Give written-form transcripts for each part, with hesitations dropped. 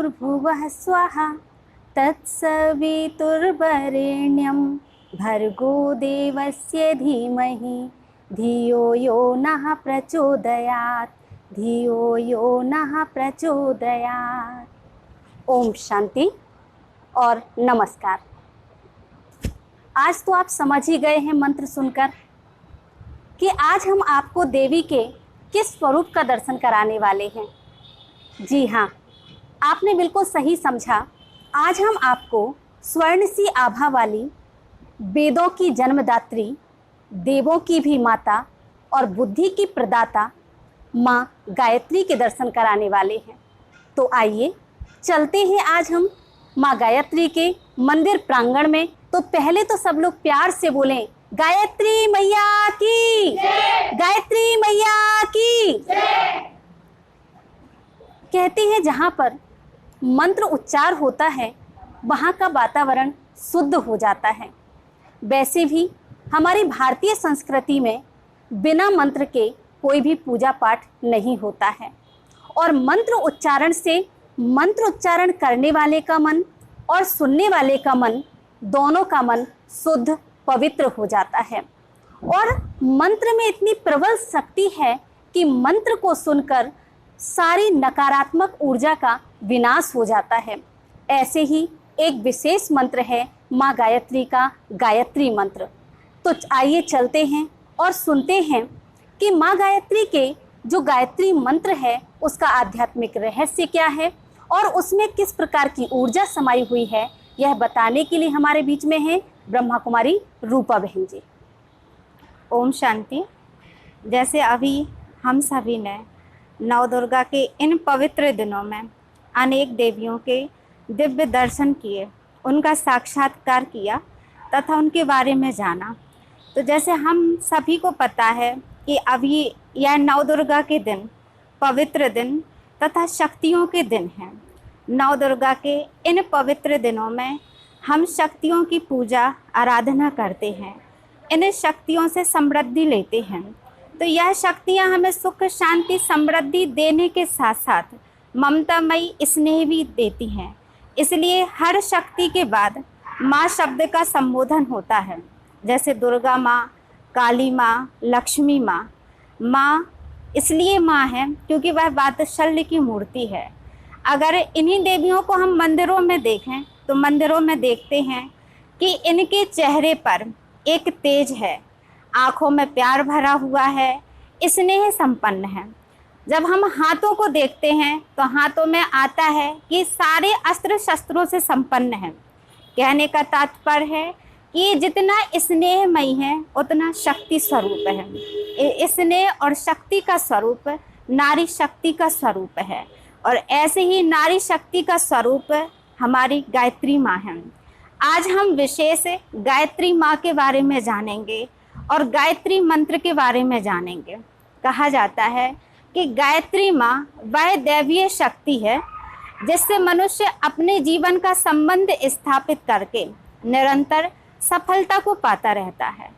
भूर्भुवः स्वः तत्सवितुर्वरेण्यं भर्गो देवस्य धीमहि धियो यो नः प्रचोदयात् धियो यो नः प्रचोदयात्। ओम शांति और नमस्कार। आज तो आप समझ ही गए हैं मंत्र सुनकर कि आज हम आपको देवी के किस स्वरूप का दर्शन कराने वाले हैं। जी हाँ, आपने बिल्कुल सही समझा। आज हम आपको स्वर्ण सी आभा वाली, वेदों की जन्मदात्री, देवों की भी माता और बुद्धि की प्रदाता माँ गायत्री के दर्शन कराने वाले हैं। तो आइए चलते हैं आज हम माँ गायत्री के मंदिर प्रांगण में। तो पहले तो सब लोग प्यार से बोलें, गायत्री मैया की जय, गायत्री मैया की जय। कहते हैं जहाँ पर मंत्र उच्चार होता है वहाँ का वातावरण शुद्ध हो जाता है। वैसे भी हमारी भारतीय संस्कृति में बिना मंत्र के कोई भी पूजा पाठ नहीं होता है और मंत्र उच्चारण से मंत्र उच्चारण करने वाले का मन और सुनने वाले का मन, दोनों का मन शुद्ध पवित्र हो जाता है। और मंत्र में इतनी प्रबल शक्ति है कि मंत्र को सुनकर सारी नकारात्मक ऊर्जा का विनाश हो जाता है। ऐसे ही एक विशेष मंत्र है माँ गायत्री का गायत्री मंत्र। तो आइए चलते हैं और सुनते हैं कि माँ गायत्री के जो गायत्री मंत्र है उसका आध्यात्मिक रहस्य क्या है और उसमें किस प्रकार की ऊर्जा समाई हुई है। यह बताने के लिए हमारे बीच में है ब्रह्मा कुमारी रूपा बहन जी। ओम शांति। जैसे अभी हम सभी ने नवदुर्गा के इन पवित्र दिनों में अनेक देवियों के दिव्य दर्शन किए, उनका साक्षात्कार किया तथा उनके बारे में जाना। तो जैसे हम सभी को पता है कि अभी यह नवदुर्गा के दिन, पवित्र दिन तथा शक्तियों के दिन हैं। नवदुर्गा के इन पवित्र दिनों में हम शक्तियों की पूजा आराधना करते हैं, इन शक्तियों से समृद्धि लेते हैं। तो यह शक्तियाँ हमें सुख शांति समृद्धि देने के साथ साथ ममतामयी स्नेह भी देती हैं। इसलिए हर शक्ति के बाद माँ शब्द का संबोधन होता है। जैसे दुर्गा माँ, काली माँ, लक्ष्मी माँ। माँ इसलिए माँ है क्योंकि वह वात्सल्य की मूर्ति है। अगर इन्हीं देवियों को हम मंदिरों में देखें तो मंदिरों में देखते हैं कि इनके चेहरे पर एक तेज है, आँखों में प्यार भरा हुआ है, स्नेह संपन्न है। जब हम हाथों को देखते हैं तो हाथों में आता है कि सारे अस्त्र शस्त्रों से संपन्न है। कहने का तात्पर्य है कि जितना स्नेहमयी है उतना शक्ति स्वरूप है। स्नेह और शक्ति का स्वरूप नारी शक्ति का स्वरूप है और ऐसे ही नारी शक्ति का स्वरूप हमारी गायत्री माँ है। आज हम विशेष गायत्री माँ के बारे में जानेंगे और गायत्री मंत्र के बारे में जानेंगे। कहा जाता है कि गायत्री माँ वह दैवीय शक्ति है जिससे मनुष्य अपने जीवन का संबंध स्थापित करके निरंतर सफलता को पाता रहता है।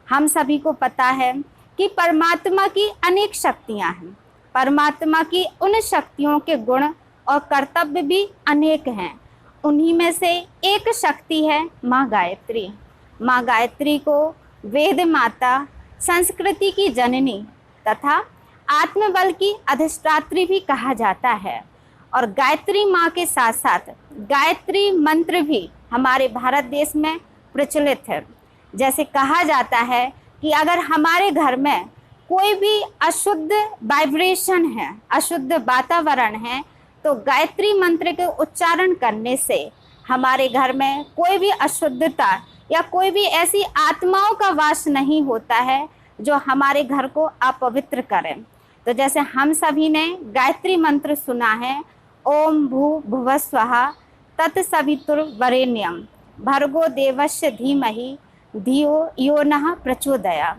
हम सभी को पता है कि परमात्मा की अनेक शक्तियाँ हैं। परमात्मा की उन शक्तियों के गुण और कर्तव्य भी अनेक हैं। उन्हीं में से एक शक्ति है माँ गायत्री। माँ गायत्री को वेद माता, संस्कृति की जननी तथा आत्मबल की अधिष्ठात्री भी कहा जाता है। और गायत्री माँ के साथ साथ गायत्री मंत्र भी हमारे भारत देश में प्रचलित है। जैसे कहा जाता है कि अगर हमारे घर में कोई भी अशुद्ध वाइब्रेशन है, अशुद्ध वातावरण है, तो गायत्री मंत्र के उच्चारण करने से हमारे घर में कोई भी अशुद्धता या कोई भी ऐसी आत्माओं का वास नहीं होता है जो हमारे घर को अपवित्र करें। तो जैसे हम सभी ने गायत्री मंत्र सुना है, ओम भू भुवः स्वः तत्सवितुर्वरेण्यं भर्गो देवस्य धीमहि धियो यो नः प्रचोदयात्।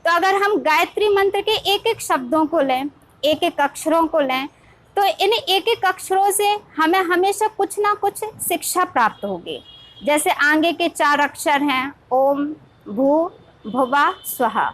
तो अगर हम गायत्री मंत्र के एक एक शब्दों को लें, एक एक अक्षरों को लें, तो इन एक एक अक्षरों से हमें हमेशा कुछ ना कुछ शिक्षा प्राप्त होगी। जैसे आगे के 4 अक्षर हैं ओम भू भुवः स्वः।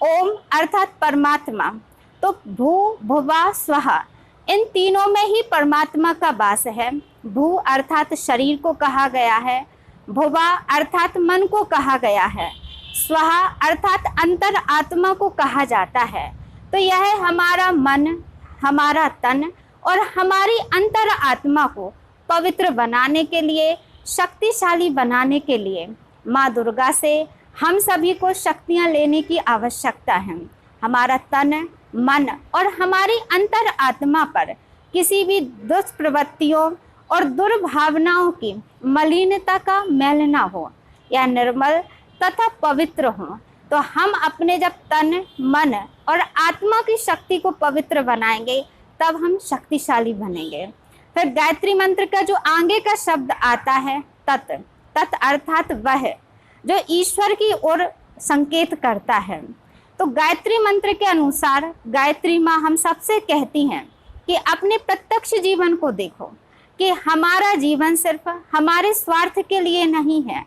ओम अर्थात परमात्मा, तो भू भुवः स्वः इन तीनों में ही परमात्मा का वास है। भू अर्थात शरीर को कहा गया है, भुवा अर्थात मन को कहा गया है, स्वहा अर्थात अंतर आत्मा को कहा जाता है। तो यह हमारा मन, हमारा तन और हमारी अंतर आत्मा को पवित्र बनाने के लिए, शक्तिशाली बनाने के लिए माँ दुर्गा से हम सभी को शक्तियाँ लेने की आवश्यकता है। हमारा तन, मन और हमारी अंतर आत्मा पर किसी भी दुष्प्रवृत्तियों और दुर्भावनाओं की मलिनता का मैल ना हो, या निर्मल तथा पवित्र हो। तो हम अपने जब तन, मन और आत्मा की शक्ति को पवित्र बनाएंगे तब हम शक्तिशाली बनेंगे। फिर गायत्री मंत्र का जो आगे का शब्द आता है तत्, तत् अर्थात वह जो ईश्वर की ओर संकेत करता है। तो गायत्री मंत्र के अनुसार गायत्री माँ हम सबसे कहती हैं कि अपने प्रत्यक्ष जीवन को देखो कि हमारा जीवन सिर्फ हमारे स्वार्थ के लिए नहीं है।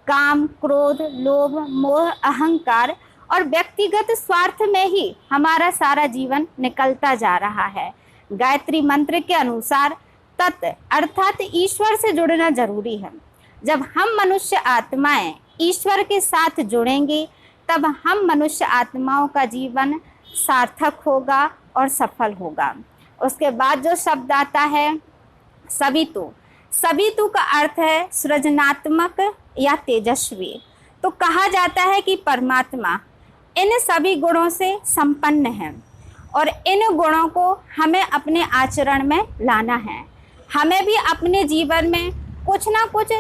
काम, क्रोध, लोभ, मोह, अहंकार और व्यक्तिगत स्वार्थ में ही हमारा सारा जीवन निकलता जा रहा है। गायत्री मंत्र के अनुसार तत् अर्थात ईश्वर से जुड़ना जरूरी है। जब हम मनुष्य आत्माएं ईश्वर के साथ जुड़ेंगी तब हम मनुष्य आत्माओं का जीवन सार्थक होगा और सफल होगा। उसके बाद जो शब्द आता है सवितु, सवितु का अर्थ है सृजनात्मक या तेजस्वी। तो कहा जाता है कि परमात्मा इन सभी गुणों से संपन्न है और इन गुणों को हमें अपने आचरण में लाना है। हमें भी अपने जीवन में कुछ ना कुछ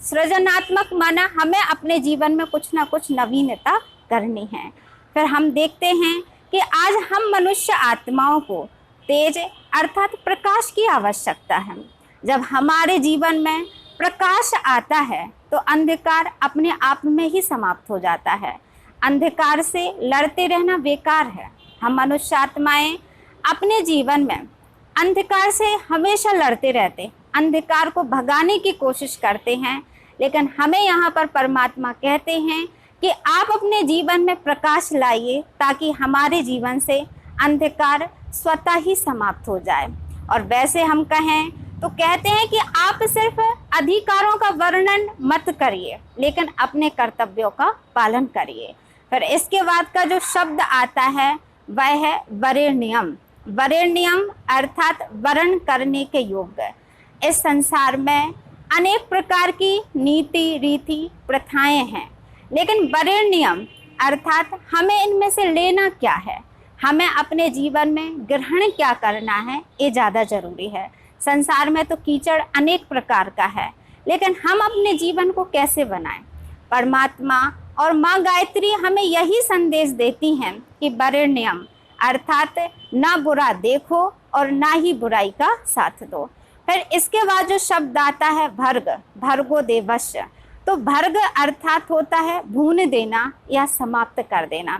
सृजनात्मक माना हमें अपने जीवन में कुछ ना कुछ नवीनता करनी है। फिर हम देखते हैं कि आज हम मनुष्य आत्माओं को तेज अर्थात प्रकाश की आवश्यकता है। जब हमारे जीवन में प्रकाश आता है तो अंधकार अपने आप में ही समाप्त हो जाता है। अंधकार से लड़ते रहना बेकार है। हम मनुष्य आत्माएं अपने जीवन में अंधकार से हमेशा लड़ते रहते, अंधकार को भगाने की कोशिश करते हैं, लेकिन हमें यहाँ पर परमात्मा कहते हैं कि आप अपने जीवन में प्रकाश लाइए ताकि हमारे जीवन से अंधकार स्वतः ही समाप्त हो जाए। और वैसे हम कहें तो कहते हैं कि आप सिर्फ अधिकारों का वर्णन मत करिए लेकिन अपने कर्तव्यों का पालन करिए। फिर इसके बाद का जो शब्द आता है वह है वरेण्यम। वरेण्यम अर्थात वर्ण करने के योग्य। इस संसार में अनेक प्रकार की नीति, रीति, प्रथाएं हैं, लेकिन वरेण्यम अर्थात हमें इनमें से लेना क्या है, हमें अपने जीवन में ग्रहण क्या करना है, ये ज़्यादा जरूरी है। संसार में तो कीचड़ अनेक प्रकार का है, लेकिन हम अपने जीवन को कैसे बनाएं। परमात्मा और माँ गायत्री हमें यही संदेश देती हैं कि वरेण्यम अर्थात ना बुरा देखो और ना ही बुराई का साथ दो। फिर इसके बाद जो शब्द आता है भर्ग, भर्गो देवस्य। तो भर्ग अर्थात होता है भून देना या समाप्त कर देना।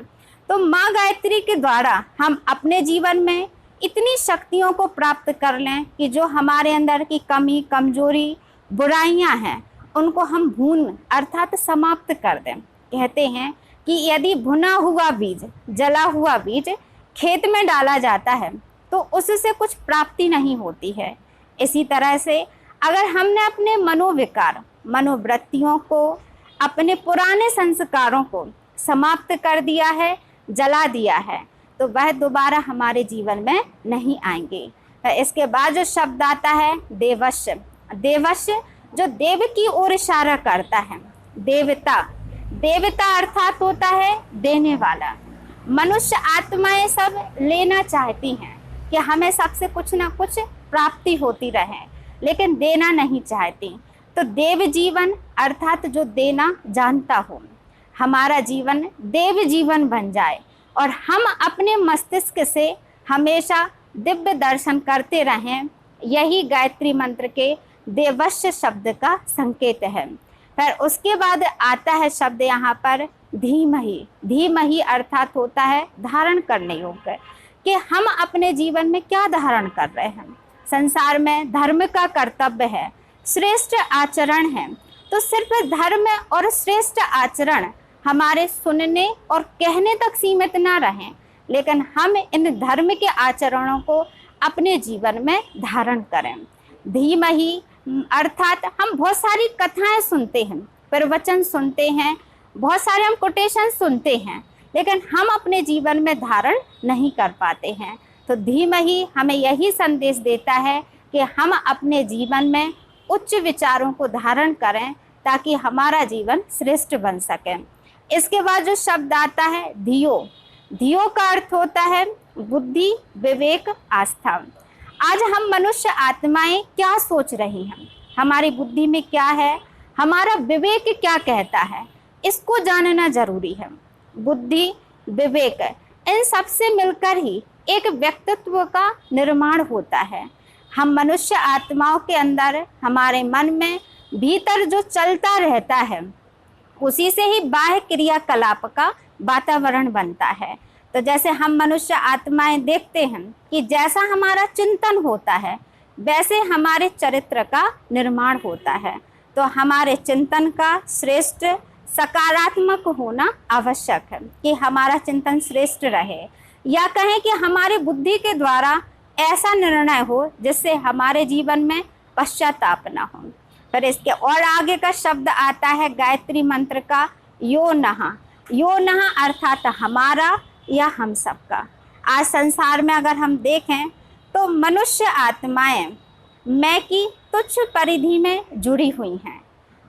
तो माँ गायत्री के द्वारा हम अपने जीवन में इतनी शक्तियों को प्राप्त कर लें कि जो हमारे अंदर की कमी, कमजोरी, बुराइयां हैं उनको हम भून अर्थात समाप्त कर दें। कहते हैं कि यदि भुना हुआ बीज, जला हुआ बीज खेत में डाला जाता है तो उससे कुछ प्राप्ति नहीं होती है। इसी तरह से अगर हमने अपने मनोविकार, मनोवृत्तियों को, अपने पुराने संस्कारों को समाप्त कर दिया है, जला दिया है, तो वह दोबारा हमारे जीवन में नहीं आएंगे। इसके बाद जो शब्द आता है देवस्य। देवस्य जो देव की ओर इशारा करता है। देवता, देवता अर्थात होता है देने वाला। मनुष्य आत्माएं सब लेना चाहती हैं कि हमें सबसे कुछ ना कुछ प्राप्ति होती रहे, लेकिन देना नहीं चाहती। तो देव जीवन अर्थात जो देना जानता हो, हमारा जीवन देव जीवन बन जाए और हम अपने मस्तिष्क से हमेशा दिव्य दर्शन करते रहें, यही गायत्री मंत्र के देवस्य शब्द का संकेत है। फिर उसके बाद आता है शब्द यहाँ पर धीमहि। धीमहि अर्थात होता है धारण करने योग्य, कि हम अपने जीवन में क्या धारण कर रहे हैं। संसार में धर्म का कर्तव्य है, श्रेष्ठ आचरण है। तो सिर्फ धर्म और श्रेष्ठ आचरण हमारे सुनने और कहने तक सीमित ना रहें, लेकिन हम इन धर्म के आचरणों को अपने जीवन में धारण करें। धीमहि अर्थात हम बहुत सारी कथाएं सुनते हैं, प्रवचन सुनते हैं, बहुत सारे हम कोटेशन सुनते हैं, लेकिन हम अपने जीवन में धारण नहीं कर पाते हैं। तो धीमहि हमें यही संदेश देता है कि हम अपने जीवन में उच्च विचारों को धारण करें ताकि हमारा जीवन श्रेष्ठ बन सके। इसके बाद जो शब्द आता है धियो, धियो का अर्थ होता है बुद्धि, विवेक, आस्था। आज हम मनुष्य आत्माएं क्या सोच रही हैं, हमारी बुद्धि में क्या है, हमारा विवेक क्या कहता है, इसको जानना जरूरी है। बुद्धि, विवेक, इन सब से मिलकर ही एक व्यक्तित्व का निर्माण होता है। हम मनुष्य आत्माओं के अंदर, हमारे मन में भीतर जो चलता रहता है, उसी से ही बाह्य क्रियाकलाप का वातावरण बनता है। तो जैसे हम मनुष्य आत्माएं देखते हैं कि जैसा हमारा चिंतन होता है वैसे हमारे चरित्र का निर्माण होता है। तो हमारे चिंतन का श्रेष्ठ सकारात्मक होना आवश्यक है कि हमारा चिंतन श्रेष्ठ रहे, या कहें कि हमारे बुद्धि के द्वारा ऐसा निर्णय हो जिससे हमारे जीवन में पश्चाताप न हो। फिर इसके और आगे का शब्द आता है गायत्री मंत्र का यो नहा। यो नहा अर्थात हमारा या हम सबका। आज संसार में अगर हम देखें तो मनुष्य आत्माएं मैं की तुच्छ परिधि में जुड़ी हुई हैं,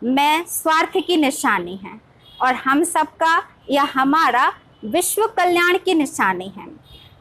मैं स्वार्थ की निशानी है, और हम सबका या हमारा विश्व कल्याण की निशानी है।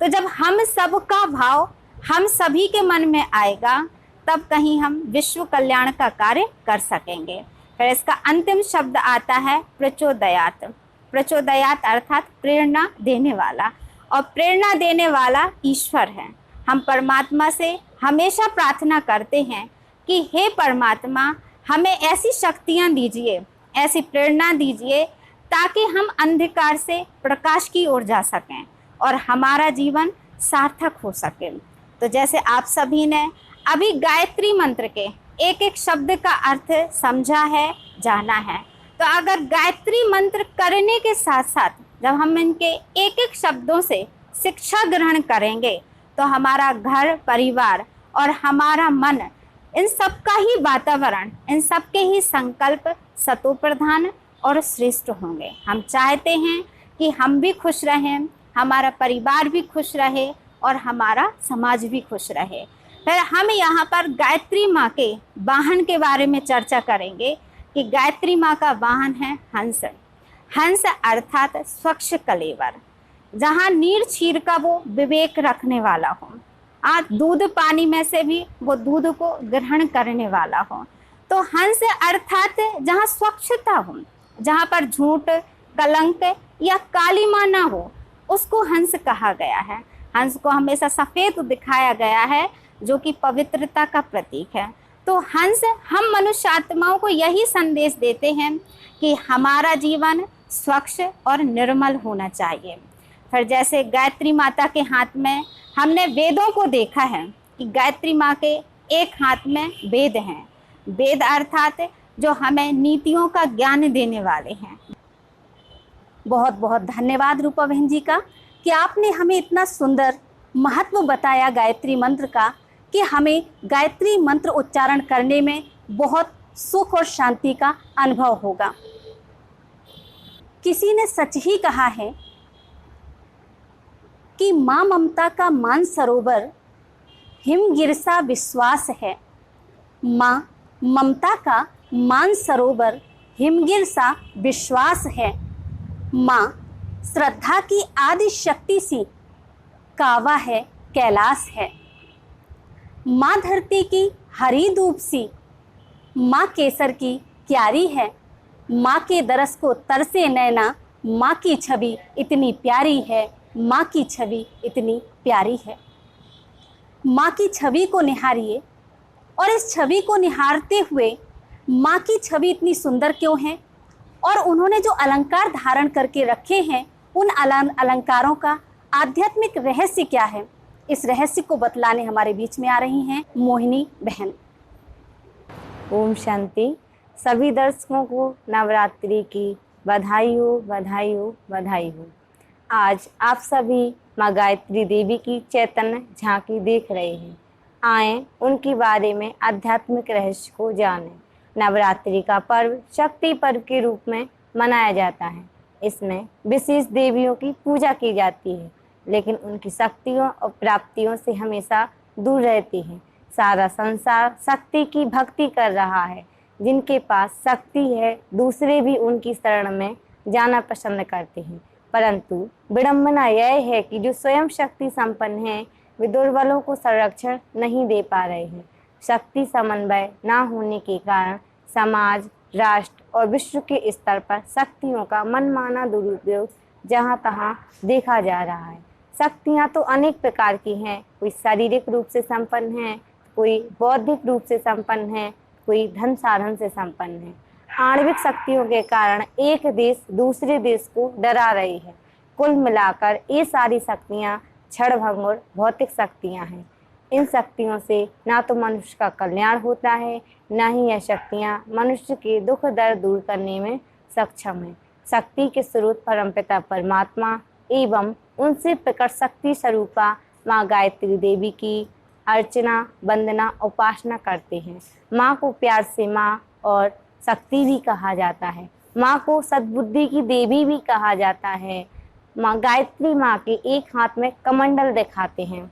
तो जब हम सबका भाव हम सभी के मन में आएगा तब कहीं हम विश्व कल्याण का कार्य कर सकेंगे। फिर इसका अंतिम शब्द आता है प्रचोदयात। प्रचोदयात अर्थात प्रेरणा देने वाला, और प्रेरणा देने वाला ईश्वर है। हम परमात्मा से हमेशा प्रार्थना करते हैं कि हे परमात्मा, हमें ऐसी शक्तियाँ दीजिए, ऐसी प्रेरणा दीजिए ताकि हम अंधकार से प्रकाश की ओर जा सकें और हमारा जीवन सार्थक हो सके। तो जैसे आप सभी ने अभी गायत्री मंत्र के एक एक शब्द का अर्थ समझा है, जाना है, तो अगर गायत्री मंत्र करने के साथ साथ जब हम इनके एक एक शब्दों से शिक्षा ग्रहण करेंगे तो हमारा घर परिवार और हमारा मन, इन सब का ही वातावरण, इन सब के ही संकल्प सतोप्रधान और श्रेष्ठ होंगे। हम चाहते हैं कि हम भी खुश रहें, हमारा परिवार भी खुश रहे और हमारा समाज भी खुश रहे। फिर हम यहाँ पर गायत्री माँ के वाहन के बारे में चर्चा करेंगे कि गायत्री माँ का वाहन है हंस। हंस अर्थात स्वच्छ कलेवर, जहाँ नीर क्षीर का वो विवेक रखने वाला हो, दूध पानी में से भी वो दूध को ग्रहण करने वाला हो। तो हंस अर्थात जहाँ स्वच्छता हो, जहाँ पर झूठ, कलंक या कालीमा ना हो, उसको हंस कहा गया है। हंस को हमेशा सफ़ेद दिखाया गया है जो कि पवित्रता का प्रतीक है। तो हंस हम मनुष्य आत्माओं को यही संदेश देते हैं कि हमारा जीवन स्वच्छ और निर्मल होना चाहिए। फिर जैसे गायत्री माता के हाथ में हमने वेदों को देखा है कि गायत्री माँ के एक हाथ में वेद हैं। वेद अर्थात जो हमें नीतियों का ज्ञान देने वाले हैं। बहुत बहुत धन्यवाद रूपा बहन जी का कि आपने हमें इतना सुंदर महत्व बताया गायत्री मंत्र का, कि हमें गायत्री मंत्र उच्चारण करने में बहुत सुख और शांति का अनुभव होगा। किसी ने सच ही कहा है कि माँ ममता का मानसरोवर हिमगिरसा विश्वास है। माँ ममता का मानसरोवर हिमगिरसा विश्वास है। माँ श्रद्धा की आदि शक्ति सी कावा है, कैलाश है। माँ धरती की हरी धूप सी, माँ केसर की क्यारी है। माँ के दरस को तरसे नैना, माँ की छवि इतनी प्यारी है, माँ की छवि इतनी प्यारी है। माँ की छवि को निहारिए, और इस छवि को निहारते हुए माँ की छवि इतनी सुंदर क्यों है, और उन्होंने जो अलंकार धारण करके रखे हैं उन अलंकारों का आध्यात्मिक रहस्य क्या है, इस रहस्य को बतलाने हमारे बीच में आ रही हैं मोहिनी बहन। ओम शांति। सभी दर्शकों को नवरात्रि की बधाई हो, बधाई हो, बधाई हो। आज आप सभी माँ गायत्री देवी की चैतन्य झांकी देख रहे हैं। आएं उनके बारे में आध्यात्मिक रहस्य को जानें। नवरात्रि का पर्व शक्ति पर्व के रूप में मनाया जाता है। इसमें विशेष देवियों की पूजा की जाती है, लेकिन उनकी शक्तियों और प्राप्तियों से हमेशा दूर रहती है। सारा संसार शक्ति की भक्ति कर रहा है। जिनके पास शक्ति है दूसरे भी उनकी शरण में जाना पसंद करते हैं, परंतु विडंबना यह है कि जो स्वयं शक्ति संपन्न हैं वे दुर्बलों को संरक्षण नहीं दे पा रहे हैं। शक्ति समन्वय न होने के कारण समाज, राष्ट्र और विश्व के स्तर पर शक्तियों का मनमाना दुरुपयोग जहाँ तहाँ देखा जा रहा है। शक्तियाँ तो अनेक प्रकार की हैं, कोई शारीरिक रूप से संपन्न है, कोई बौद्धिक रूप से संपन्न है, कोई धन साधन से संपन्न है। आणविक शक्तियों के कारण एक देश दूसरे देश को डरा रही है। कुल मिलाकर ये सारी शक्तियाँ क्षणभंगुर भौतिक शक्तियाँ हैं। इन शक्तियों से ना तो मनुष्य का कल्याण होता है, न ही यह शक्तियाँ मनुष्य के दुख दर्द दूर करने में सक्षम हैं। शक्ति के स्रोत परमपिता परमात्मा एवं उनसे प्रकट शक्ति स्वरूपा माँ गायत्री देवी की अर्चना, वंदना, उपासना करते हैं। माँ को प्यार से माँ और शक्ति भी कहा जाता है। माँ को सद्बुद्धि की देवी भी कहा जाता है। माँ गायत्री माँ के एक हाथ में कमंडल दिखाते हैं,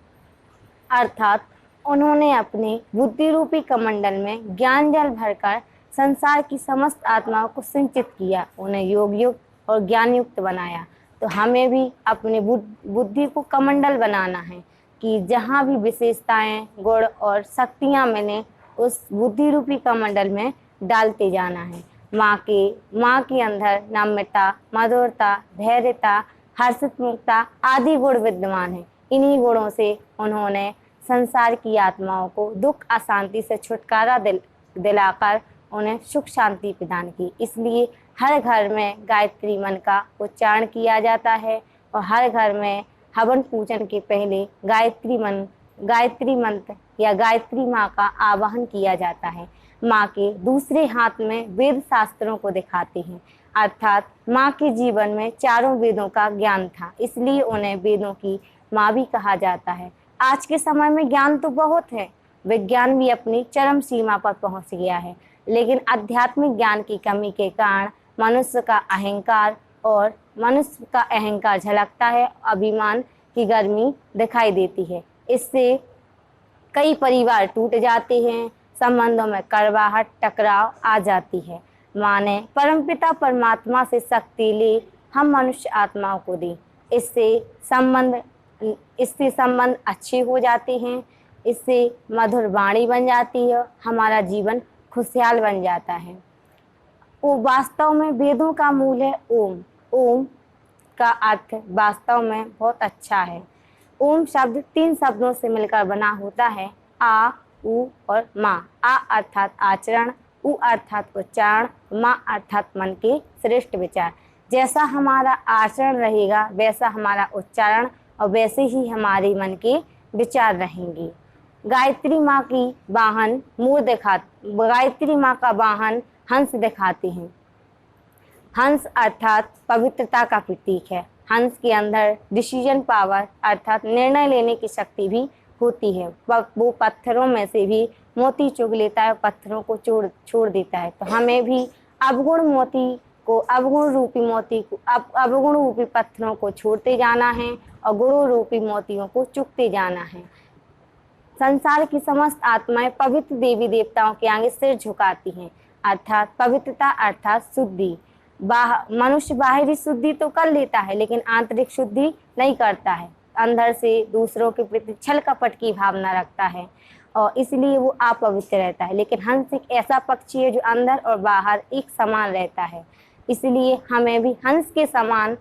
अर्थात उन्होंने अपने बुद्धि रूपी कमंडल में ज्ञान जल भरकर संसार की समस्त आत्माओं को सिंचित किया, उन्हें योग युक्त और ज्ञान युक्त बनाया। तो हमें भी अपने बुद्धि को कमंडल बनाना है कि जहाँ भी विशेषताएं, गुण और शक्तियाँ मिलें उस बुद्धि रूपी कमंडल में डालते जाना है। माँ के अंदर नम्रता, मधुरता, धैर्यता, हर्षित मुक्ता आदि गुण विद्यमान है। इन्हीं गुणों से उन्होंने संसार की आत्माओं को दुख अशांति से छुटकारा दिलाकर उन्हें सुख शांति प्रदान की। इसलिए हर घर में गायत्री मंत्र का उच्चारण किया जाता है और हर घर में हवन पूजन के पहले गायत्री मंत्र या गायत्री माँ का आवाहन किया जाता है। माँ के दूसरे हाथ में वेद शास्त्रों को दिखाते हैं, अर्थात माँ के जीवन में चारों वेदों का ज्ञान था, इसलिए उन्हें वेदों की माँ भी कहा जाता है। आज के समय में ज्ञान तो बहुत है, विज्ञान भी अपनी चरम सीमा पर पहुँच गया है, लेकिन आध्यात्मिक ज्ञान की कमी के कारण मनुष्य का अहंकार झलकता है, अभिमान की गर्मी दिखाई देती है। इससे कई परिवार टूट जाते हैं, संबंधों में कड़वाहट, टकराव आ जाती है। माने परमपिता परमात्मा से शक्ति ले हम मनुष्य आत्माओं को दी, इससे संबंध अच्छे हो जाते हैं, इससे मधुर वाणी बन जाती है, हमारा जीवन खुशहाल बन जाता है। वो वास्तव में वेदों का मूल है ओम। ओम का अर्थ वास्तव में बहुत अच्छा है। ओम शब्द 3 शब्दों से मिलकर बना होता है, आ, उ और माँ। आ अर्थात आचरण, उ अर्थात उच्चारण, माँ अर्थात मन के श्रेष्ठ विचार। जैसा हमारा आचरण रहेगा वैसा हमारा उच्चारण और वैसे ही हमारे मन के विचार रहेंगे। गायत्री माँ का वाहन हंस दिखाते हैं। हंस अर्थात पवित्रता का प्रतीक है। हंस के अंदर डिसीजन पावर अर्थात निर्णय लेने की शक्ति भी होती है। वो पत्थरों में से भी मोती चुग लेता है, पत्थरों को छोड़ देता है। तो हमें भी अवगुण रूपी पत्थरों को छोड़ते जाना है और गुण रूपी मोतियों को चुगते जाना है। संसार की समस्त आत्माएं पवित्र देवी देवताओं के आगे सिर झुकाती हैं, अर्थात पवित्रता अर्थात शुद्धि। मनुष्य बाहरी शुद्धि तो कर लेता है लेकिन आंतरिक शुद्धि नहीं करता है, अंदर से दूसरों के प्रति छल कपट की भावना रखता है और इसलिए वो अपवित्र रहता है। लेकिन हंस एक ऐसा पक्षी है जो अंदर और बाहर एक समान रहता है, इसलिए हमें भी हंस के समान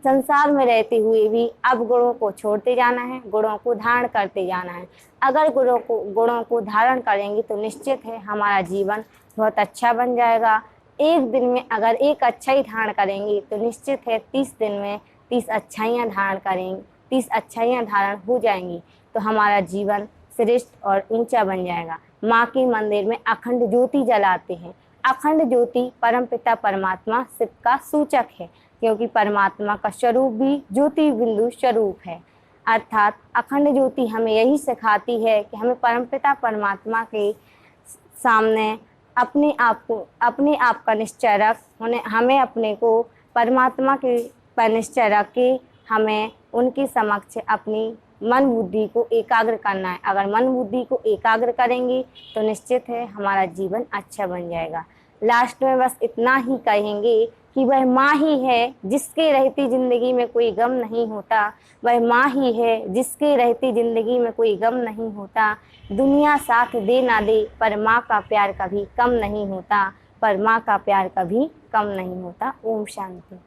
संसार में रहते हुए भी अब गुणों को छोड़ते जाना है, गुणों को धारण करते जाना है। अगर गुणों को धारण करेंगे तो निश्चित है हमारा जीवन बहुत अच्छा बन जाएगा। एक दिन में अगर एक अच्छाई धारण करेंगे तो निश्चित है 30 दिन में 30 अच्छाइयाँ धारण हो जाएंगी तो हमारा जीवन श्रेष्ठ और ऊंचा बन जाएगा। माँ के मंदिर में अखंड ज्योति जलाते हैं। अखंड ज्योति परमपिता परमात्मा शिव का सूचक है, क्योंकि परमात्मा का स्वरूप भी ज्योति बिंदु स्वरूप है। अर्थात अखंड ज्योति हमें यही सिखाती है कि हमें परमपिता परमात्मा के सामने अपने आप का निश्चय रख हमें अपने को परमात्मा के पर निश्चय रख के हमें उनके समक्ष अपनी मन बुद्धि को एकाग्र करना है। अगर मन बुद्धि को एकाग्र करेंगे तो निश्चित है हमारा जीवन अच्छा बन जाएगा। लास्ट में बस इतना ही कहेंगे कि वह माँ ही है जिसके रहती ज़िंदगी में कोई गम नहीं होता। वह माँ ही है जिसके रहती ज़िंदगी में कोई गम नहीं होता। दुनिया साथ दे ना दे पर माँ का प्यार कभी कम नहीं होता। पर माँ का प्यार कभी कम नहीं होता। ओम शांति।